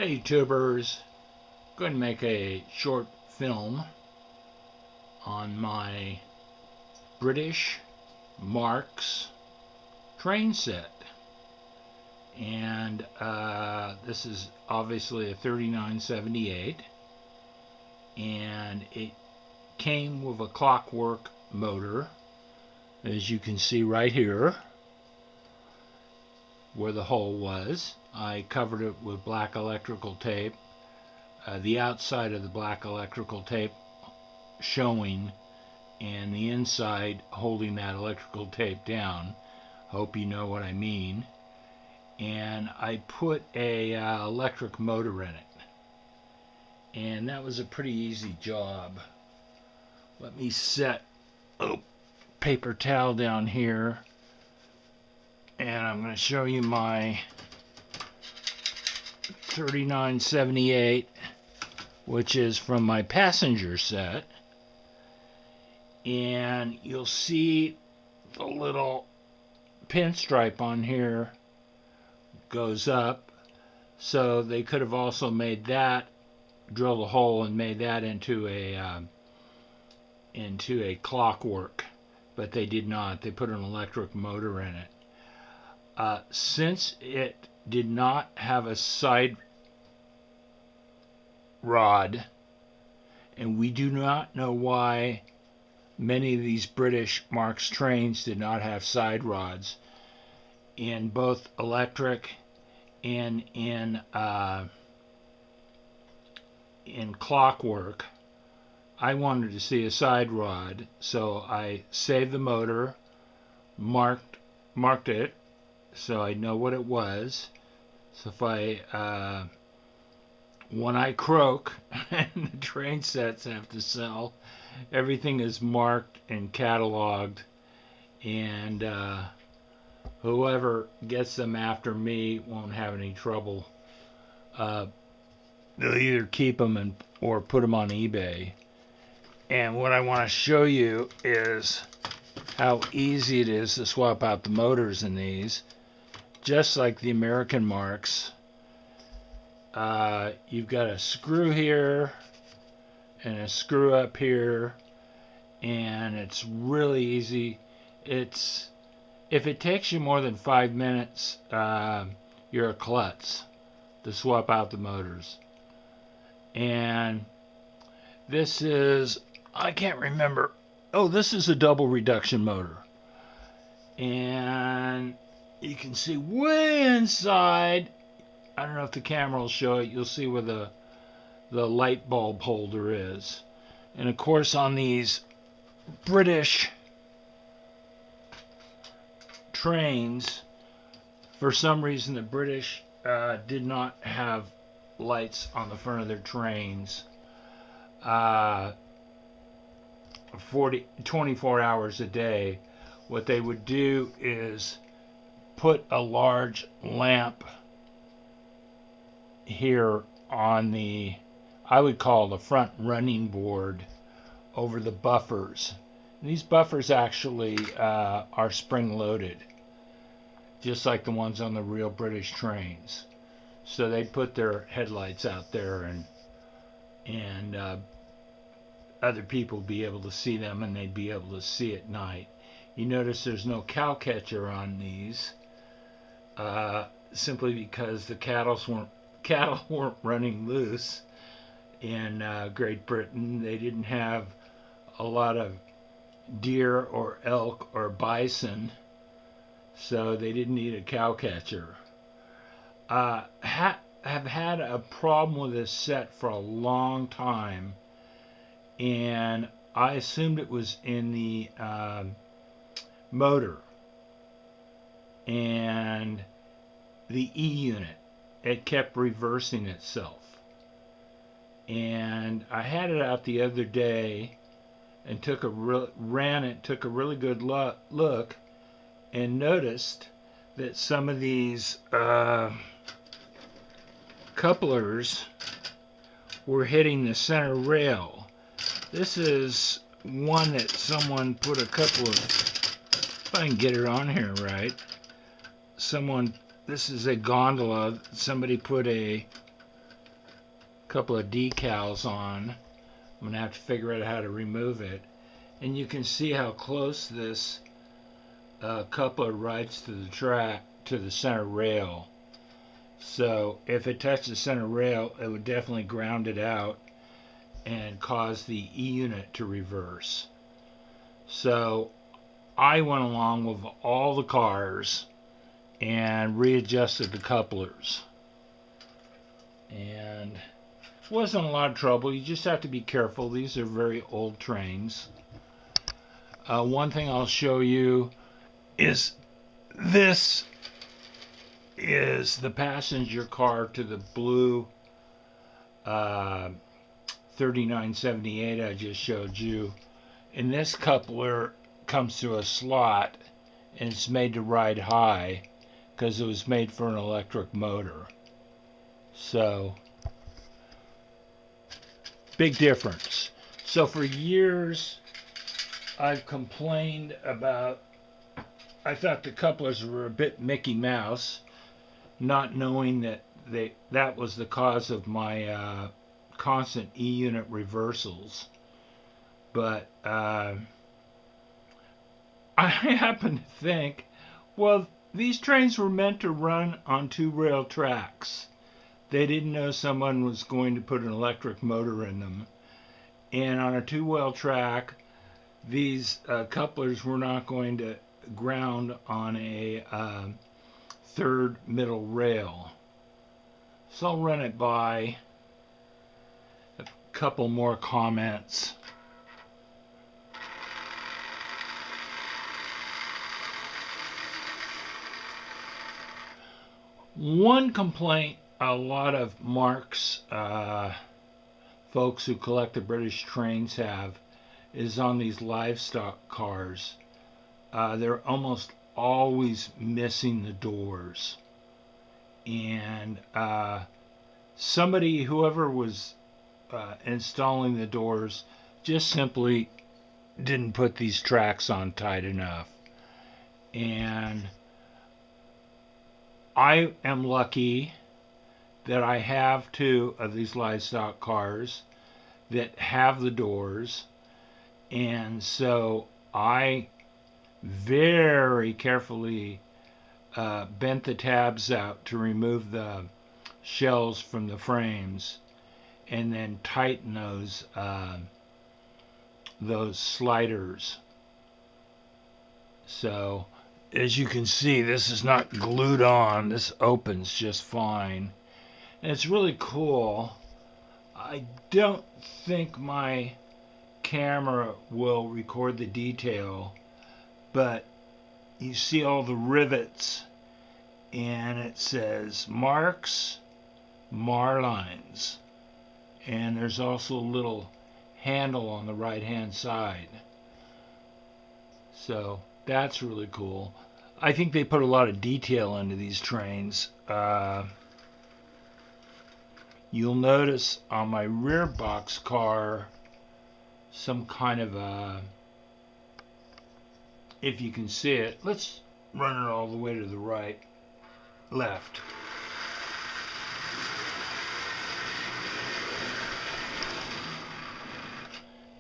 Hey YouTubers, going to make a short film on my British Marx train set, and this is obviously a 3978, and it came with a clockwork motor, as you can see right here where the hole was. I covered it with black electrical tape, the outside of the black electrical tape showing and the inside holding that electrical tape down. Hope you know what I mean. And I put a electric motor in it, and that was a pretty easy job. Let me set a paper towel down here, and I'm going to show you my 3978, which is from my passenger set, and you'll see the little pinstripe on here goes up, so they could have also made that, drilled a hole and made that into a clockwork, but they did not. They put an electric motor in it. Since it did not have a side rod, and we do not know why many of these British Marx trains did not have side rods in both electric and in clockwork. I wanted to see a side rod, so I saved the motor, marked it so I know what it was. So if when I croak and the train sets have to sell, everything is marked and cataloged, and whoever gets them after me won't have any trouble. They'll either keep them or put them on eBay. And what I want to show you is how easy it is to swap out the motors in these. Just like the American Marx, you've got a screw here and a screw up here, and it's really easy. If it takes you more than 5 minutes, you're a klutz to swap out the motors. And this is, I can't remember. Oh, this is a double reduction motor, and you can see way inside, I don't know if the camera will show it, you'll see where the light bulb holder is. And of course on these British trains, for some reason the British did not have lights on the front of their trains 24 hours a day. What they would do is put a large lamp here on the, I would call the front running board, over the buffers. And these buffers actually are spring loaded, just like the ones on the real British trains. So they put their headlights out there, and other people would be able to see them, and they'd be able to see at night. You notice there's no cow catcher on these, simply because the cattle weren't running loose in Great Britain. They didn't have a lot of deer or elk or bison, so they didn't need a cow catcher. Have had a problem with this set for a long time, and I assumed it was in the motor and the E-unit. It kept reversing itself, and I had it out the other took a really good look, and noticed that some of these couplers were hitting the center rail. This is one that someone put a couple of, if I can get it on here right, this is a gondola. Somebody put a couple of decals on. I'm going to have to figure out how to remove it. And you can see how close this coupler rides to the track, to the center rail. So if it touched the center rail, it would definitely ground it out and cause the E-unit to reverse. So I went along with all the cars and readjusted the couplers. And it wasn't a lot of trouble. You just have to be careful. These are very old trains. One thing I'll show you is this is the passenger car to the blue 3978 I just showed you. And this coupler comes through a slot, and it's made to ride high because it was made for an electric motor. So, big difference. So for years I've complained about, I thought the couplers were a bit Mickey Mouse, not knowing that that was the cause of my constant E-unit reversals. But I happen to think, well, these trains were meant to run on two rail tracks. They didn't know someone was going to put an electric motor in them. And on a two-rail track, these couplers were not going to ground on a third middle rail. So I'll run it by. A couple more comments. One complaint a lot of Marx folks who collect the British trains have is on these livestock cars. They're almost always missing the doors. And somebody, whoever was installing the doors, just simply didn't put these tracks on tight enough. And I am lucky that I have two of these livestock cars that have the doors, and so I very carefully bent the tabs out to remove the shells from the frames, and then tighten those sliders. So as you can see, this is not glued on. This opens just fine. And it's really cool. I don't think my camera will record the detail, but you see all the rivets, and it says Marx Marlines. And there's also a little handle on the right hand side. So that's really cool. I think they put a lot of detail into these trains. You'll notice on my rear box car some kind of a, if you can see it, let's run it all the way to the left.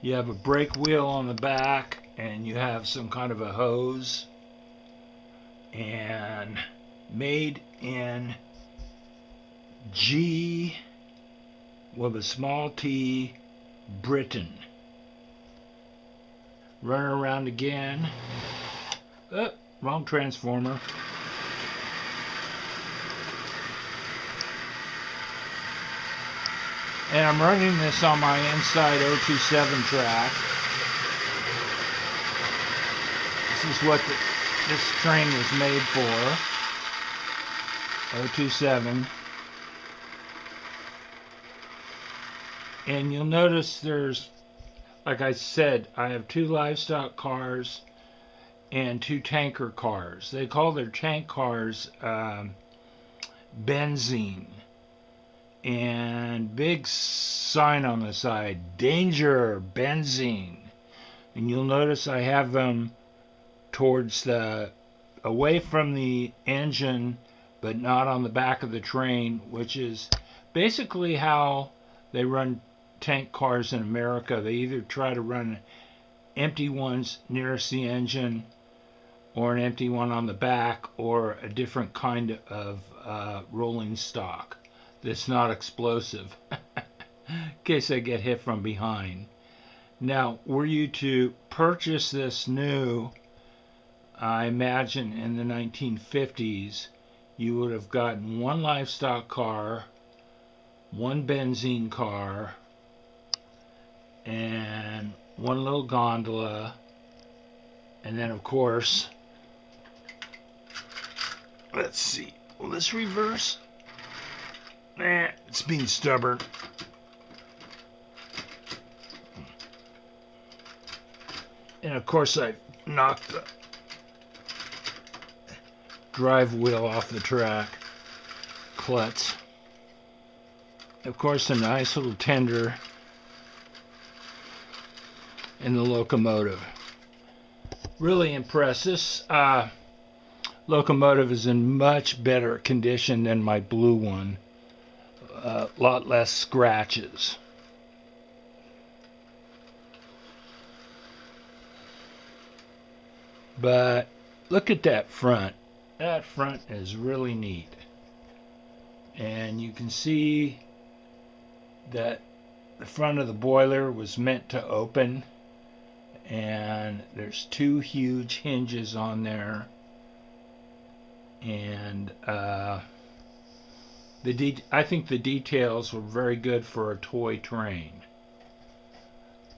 You have a brake wheel on the back, and you have some kind of a hose, and made in G with a small t, Britain. Run it around again. Oh, wrong transformer. And I'm running this on my inside 027 track. This is what this train was made for. 027. And you'll notice there's, like I said, I have two livestock cars and two tanker cars. They call their tank cars benzene. And big sign on the side, danger, benzene. And you'll notice I have them towards away from the engine, but not on the back of the train, which is basically how they run tank cars in America. They either try to run empty ones nearest the engine, or an empty one on the back, or a different kind of rolling stock that's not explosive in case they get hit from behind. Now, were you to purchase this new, I imagine in the 1950s, you would have gotten one livestock car, one benzene car, and one little gondola, and then of course, let's see, will this reverse? Nah, it's being stubborn. And of course I knocked the drive wheel off the track, klutz. Of course a nice little tender in the locomotive. Really impressed. This locomotive is in much better condition than my blue one. A lot less scratches. But look at that front. That front is really neat. And you can see that the front of the boiler was meant to open, and there's two huge hinges on there, and I think the details were very good for a toy train.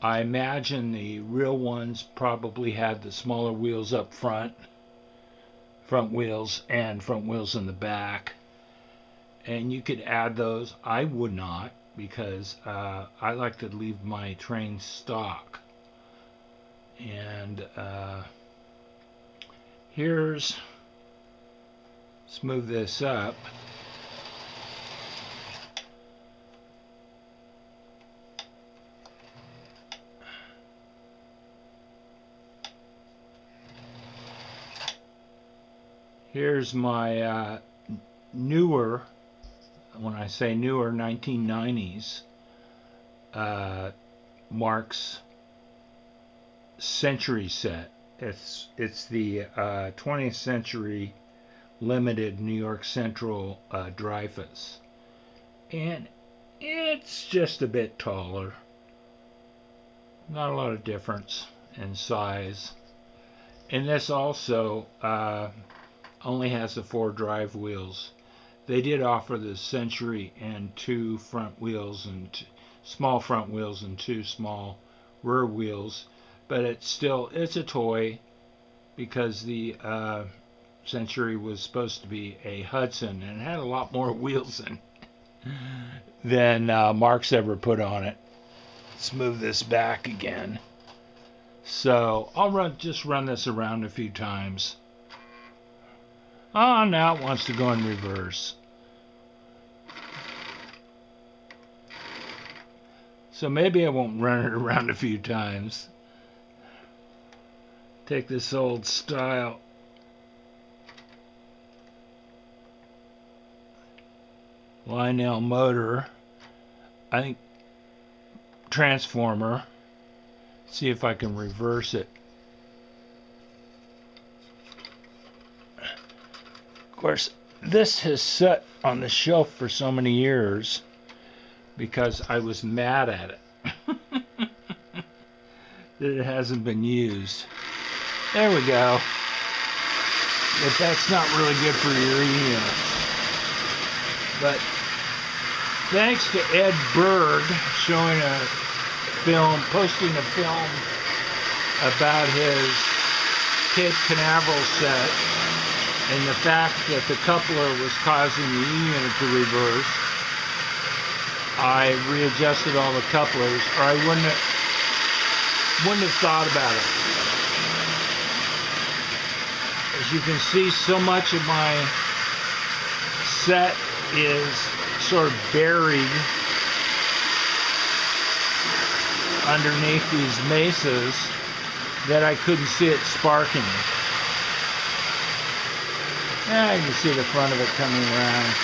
I imagine the real ones probably had the smaller wheels up front wheels, and front wheels in the back, and you could add those. I would not, because I like to leave my train stock. And let's move this up. Here's my newer, when I say newer, 1990s Marx Century set. It's the 20th Century Limited New York Central Dreyfus, and it's just a bit taller. Not a lot of difference in size. And this also only has the 4 drive wheels. They did offer the Century and 2 front wheels, and small front wheels and 2 small rear wheels, but it's a toy, because the Century was supposed to be a Hudson and it had a lot more wheels than Marx ever put on it. Let's move this back again. So I'll just run this around a few times. Oh, now it wants to go in reverse. So maybe I won't run it around a few times. Take this old style Lionel motor, I think transformer. See if I can reverse it. Of course, this has sat on the shelf for so many years because I was mad at it that it hasn't been used. There we go. But that's not really good for your E-units. But thanks to Ed Berg posting a film about his Cape Canaveral set and the fact that the coupler was causing the E-unit to reverse, I readjusted all the couplers, or I wouldn't have thought about it. As you can see, so much of my set is sort of buried underneath these mesas that I couldn't see it sparking. You can see the front of it coming around.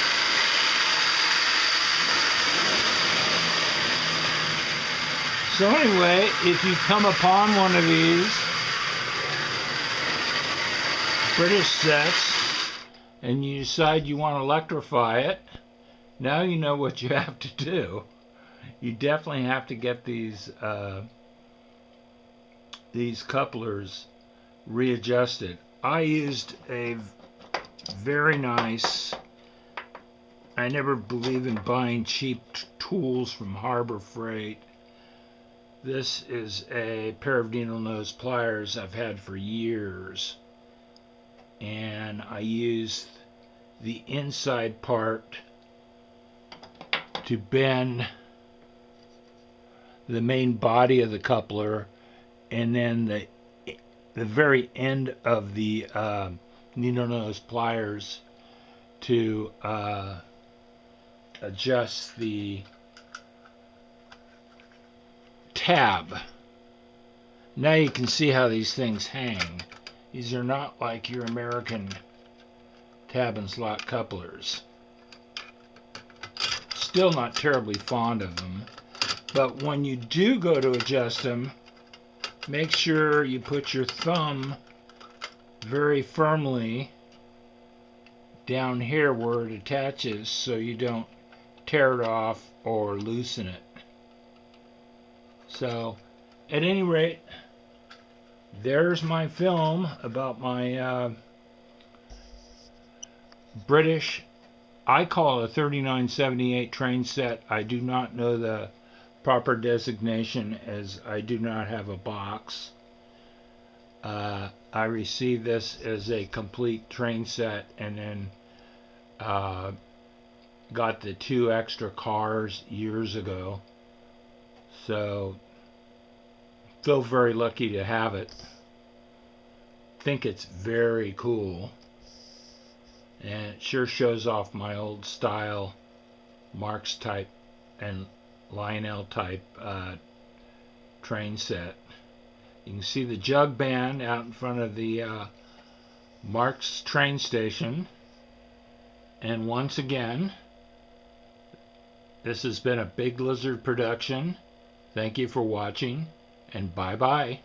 So anyway, if you come upon one of these British sets and you decide you want to electrify it, now you know what you have to do. You definitely have to get these couplers readjusted. I used a very nice, I never believe in buying cheap tools from Harbor Freight. This is a pair of needle nose pliers I've had for years, and I used the inside part to bend the main body of the coupler, and then the very end of the needle nose pliers to adjust the tab. Now you can see how these things hang. These are not like your American tab and slot couplers. Still not terribly fond of them, but when you do go to adjust them, make sure you put your thumb very firmly down here where it attaches so you don't tear it off or loosen it. So, at any rate, there's my film about my British, I call it a 3978 train set. I do not know the proper designation as I do not have a box. I received this as a complete train set, and then got the 2 extra cars years ago. So, feel very lucky to have it. Think it's very cool. And it sure shows off my old style Marx type and Lionel type train set. You can see the jug band out in front of the Marx train station. And once again, this has been a Big Lizard production. Thank you for watching, and bye-bye.